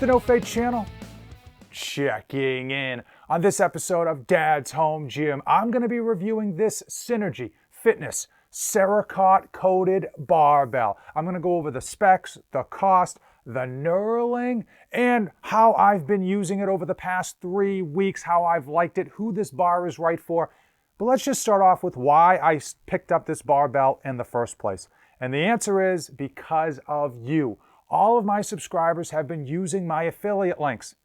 the No Fate channel? Checking in. On this episode of Dad's Home Gym, I'm going to be reviewing this Synergee Fitness Cerakote Barbell. I'm going to go over the specs, the cost, the knurling, and how I've been using it over the past 3 weeks, how I've liked it, who this bar is right for. But let's just start off with why I picked up this barbell in the first place. And the answer is because of you. All of my subscribers have been using my affiliate links,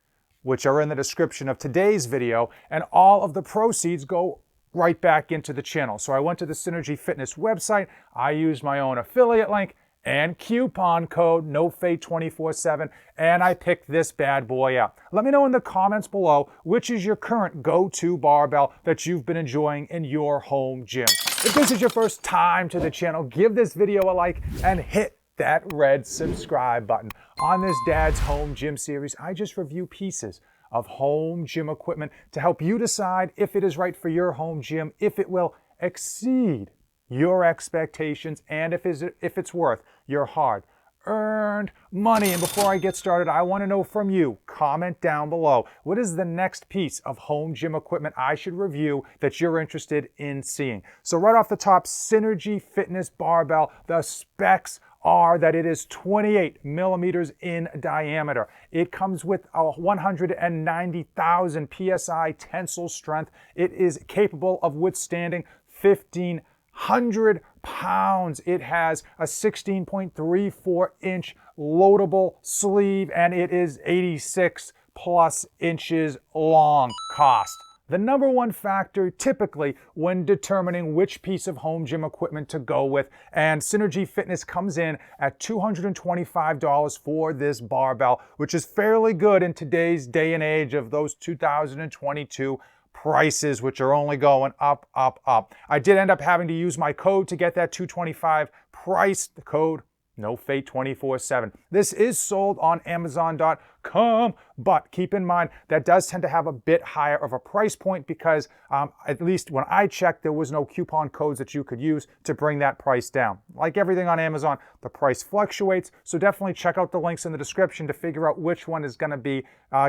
which are in the description of today's video, and all of the proceeds go right back into the channel. So I went to the Synergee Fitness website, I used my own affiliate link and coupon code NOFATE247, and I picked this bad boy up. Let me know in the comments below which is your current go-to barbell that you've been enjoying in your home gym. If this is your first time to the channel, give this video a like and hit that red subscribe button. On this Dad's Home Gym series, I just review pieces of home gym equipment to help you decide if it is right for your home gym, if it will exceed your expectations, and if it's worth your hard-earned money. And before I get started, I want to know from you, comment down below, what is the next piece of home gym equipment I should review that you're interested in seeing? So right off the top, Synergee Fitness Barbell, the specs are that it is 28 millimeters in diameter. It comes with a 190,000 PSI tensile strength. It is capable of withstanding 1,500 pounds. It has a 16.34 inch loadable sleeve, and it is 86 plus inches long. Cost. The number one factor typically when determining which piece of home gym equipment to go with, and Synergee Fitness comes in at $225 for this barbell, which is fairly good in today's day and age of those 2022 prices, which are only going up, up, up. I did end up having to use my code to get that $225 price, the code NOFATE247. This is sold on Amazon.com, but keep in mind that does tend to have a bit higher of a price point because at least when I checked, there was no coupon codes that you could use to bring that price down. Like everything on Amazon, the price fluctuates, so definitely check out the links in the description to figure out which one is going to be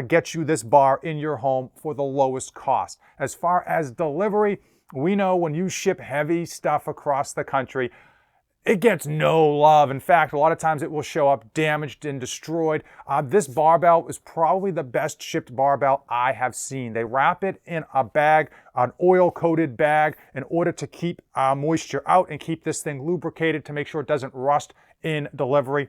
get you this bar in your home for the lowest cost. As far as delivery, we know when you ship heavy stuff across the country, it gets no love. In fact, a lot of times it will show up damaged and destroyed. This barbell is probably the best shipped barbell I have seen. They wrap it in a bag, an oil-coated bag, in order to keep moisture out and keep this thing lubricated to make sure it doesn't rust in delivery.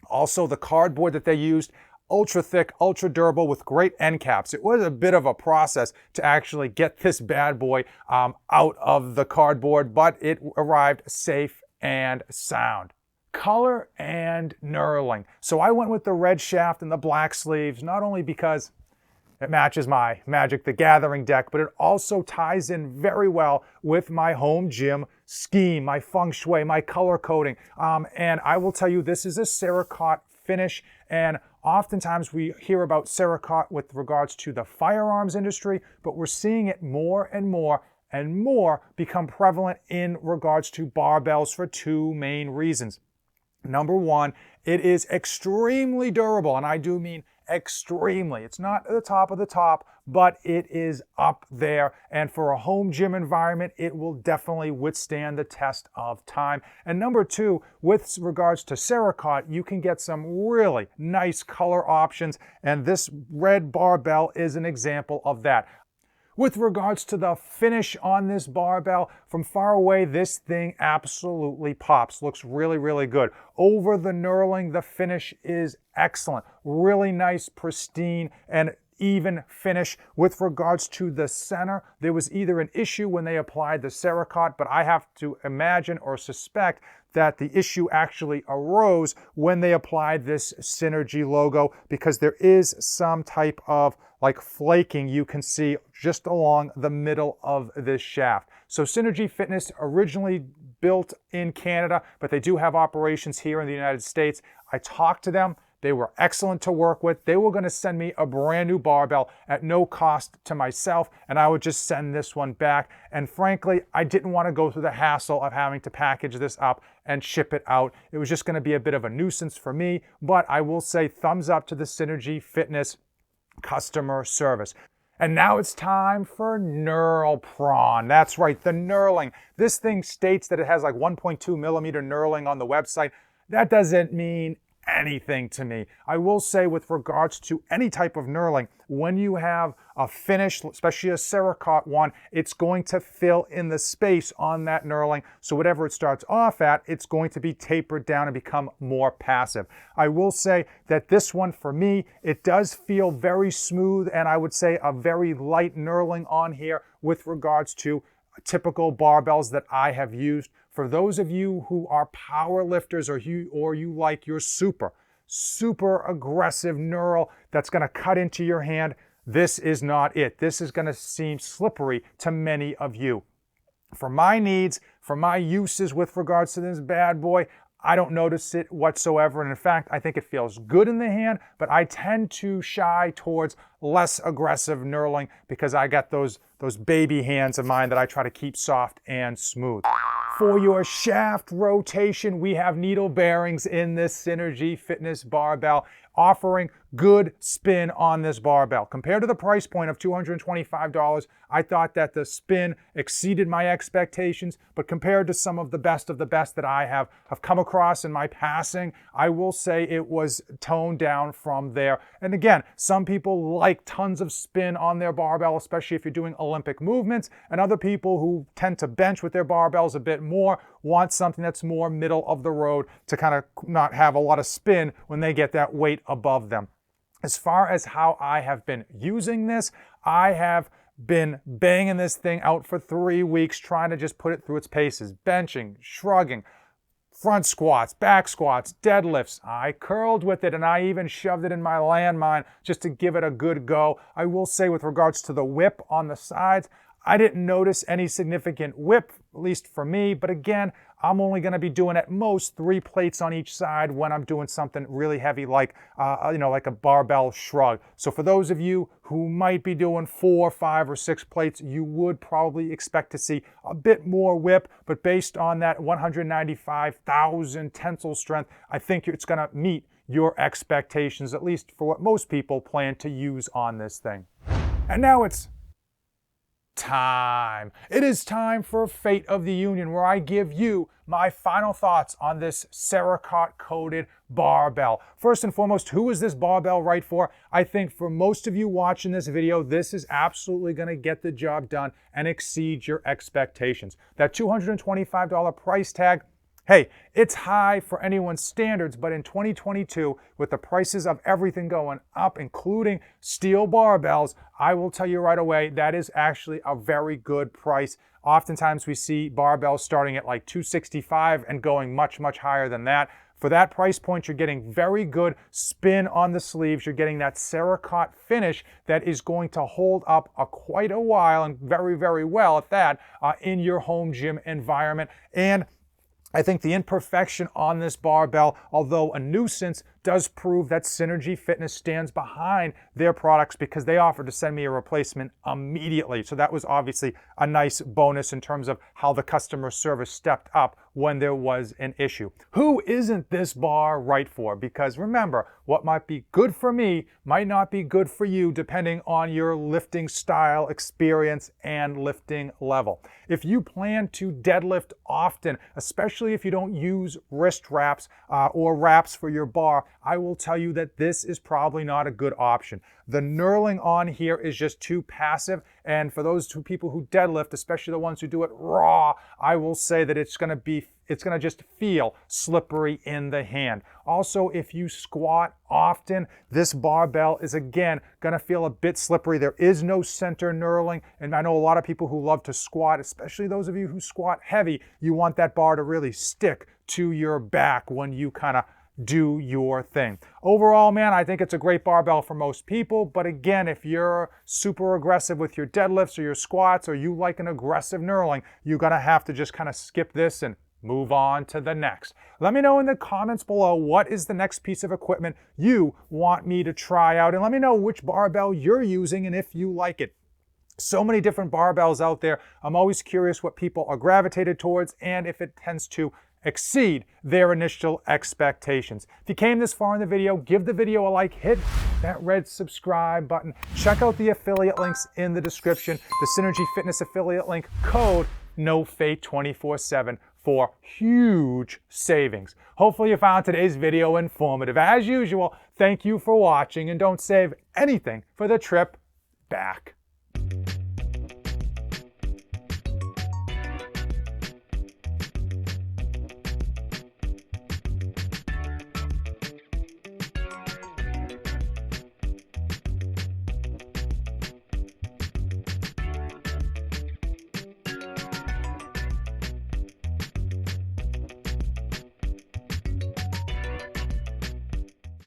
Also, the cardboard that they used, ultra thick, ultra durable with great end caps. It was a bit of a process to actually get this bad boy out of the cardboard, but it arrived safe and sound. Color and knurling. So I went with the red shaft and the black sleeves, not only because it matches my Magic the Gathering deck, but it also ties in very well with my home gym scheme, my feng shui, my color coding. And I will tell you, this is a Cerakote finish, and oftentimes we hear about Cerakote with regards to the firearms industry, but we're seeing it more and more become prevalent in regards to barbells for two main reasons. Number one, it is extremely durable, and I do mean extremely. It's not at the top of the top, but it is up there, and for a home gym environment, it will definitely withstand the test of time. And number two, with regards to Cerakote, you can get some really nice color options, and this red barbell is an example of that. With regards to the finish on this barbell, from far away, this thing absolutely pops. Looks really, really good. Over the knurling, the finish is excellent. Really nice, pristine, and even finish. With regards to the center, there was either an issue when they applied the Cerakote, but I have to imagine or suspect that the issue actually arose when they applied this Synergee logo, because there is some type of like flaking you can see just along the middle of this shaft. So Synergee Fitness originally built in Canada, but they do have operations here in the United States. I talked to them. They were excellent to work with. They were going to send me a brand new barbell at no cost to myself, and I would just send this one back. And frankly, I didn't want to go through the hassle of having to package this up and ship it out. It was just going to be a bit of a nuisance for me, but I will say thumbs up to the Synergee Fitness customer service. And now it's time for knurl prawn. That's right, the knurling. This thing states that it has like 1.2 millimeter knurling on the website. That doesn't mean anything to me. I will say with regards to any type of knurling, when you have a finish, especially a Cerakote one, it's going to fill in the space on that knurling. So whatever it starts off at, it's going to be tapered down and become more passive. I will say that this one for me, it does feel very smooth, and I would say a very light knurling on here with regards to typical barbells that I have used. For those of you who are power lifters or you like your super aggressive knurl that's going to cut into your hand, this is not it. This is going to seem slippery to many of you. For my needs, for my uses with regards to this bad boy, I don't notice it whatsoever. And in fact, I think it feels good in the hand, but I tend to shy towards less aggressive knurling because I got those baby hands of mine that I try to keep soft and smooth. For your shaft rotation, we have needle bearings in this Synergee Fitness Barbell, offering good spin on this barbell. Compared to the price point of $225, I thought that the spin exceeded my expectations, but compared to some of the best that I have come across in my passing, I will say it was toned down from there. And again, some people like tons of spin on their barbell, especially if you're doing Olympic movements, and other people who tend to bench with their barbells a bit more want something that's more middle of the road to kind of not have a lot of spin when they get that weight above them. As far as how I have been using this, I have been banging this thing out for 3 weeks, trying to just put it through its paces, benching, shrugging, front squats, back squats, deadlifts. I curled with it, and I even shoved it in my landmine just to give it a good go. I will say with regards to the whip on the sides, I didn't notice any significant whip, at least for me, but again, I'm only going to be doing at most 3 plates on each side when I'm doing something really heavy like a barbell shrug. So for those of you who might be doing 4, 5, or 6 plates, you would probably expect to see a bit more whip, but based on that 195,000 tensile strength, I think it's going to meet your expectations, at least for what most people plan to use on this thing. And now it's time. It is time for Fate of the Union, where I give you my final thoughts on this Cerakote barbell. First and foremost, who is this barbell right for? I think for most of you watching this video, this is absolutely going to get the job done and exceed your expectations. That $225 price tag, hey, it's high for anyone's standards, but in 2022, with the prices of everything going up, including steel barbells, I will tell you right away, that is actually a very good price. Oftentimes we see barbells starting at like $265 and going much, much higher than that. For that price point, you're getting very good spin on the sleeves. You're getting that Cerakote finish that is going to hold up quite a while, and very, very well at that, in your home gym environment. And I think the imperfection on this barbell, although a nuisance, does prove that Synergee Fitness stands behind their products because they offered to send me a replacement immediately. So that was obviously a nice bonus in terms of how the customer service stepped up when there was an issue. Who isn't this bar right for? Because remember, what might be good for me might not be good for you depending on your lifting style, experience, and lifting level. If you plan to deadlift often, especially if you don't use wrist wraps or wraps for your bar, I will tell you that this is probably not a good option. The knurling on here is just too passive, and for those two people who deadlift, especially the ones who do it raw, I will say that it's going to just feel slippery in the hand. Also, if you squat often, this barbell is again going to feel a bit slippery. There is no center knurling, and I know a lot of people who love to squat, especially those of you who squat heavy, you want that bar to really stick to your back when you kind of do your thing. Overall, man, I think it's a great barbell for most people, but again, if you're super aggressive with your deadlifts or your squats, or you like an aggressive knurling, you're gonna have to just kind of skip this and move on to the next. Let me know in the comments below what is the next piece of equipment you want me to try out, and let me know which barbell you're using and if you like it. So many different barbells out there. I'm always curious what people are gravitated towards and if it tends to exceed their initial expectations. If you came this far in the video, give the video a like, hit that red subscribe button. Check out the affiliate links in the description. The Synergee Fitness affiliate link, code NOFATE247 for huge savings. Hopefully you found today's video informative. As usual, thank you for watching, and don't save anything for the trip back.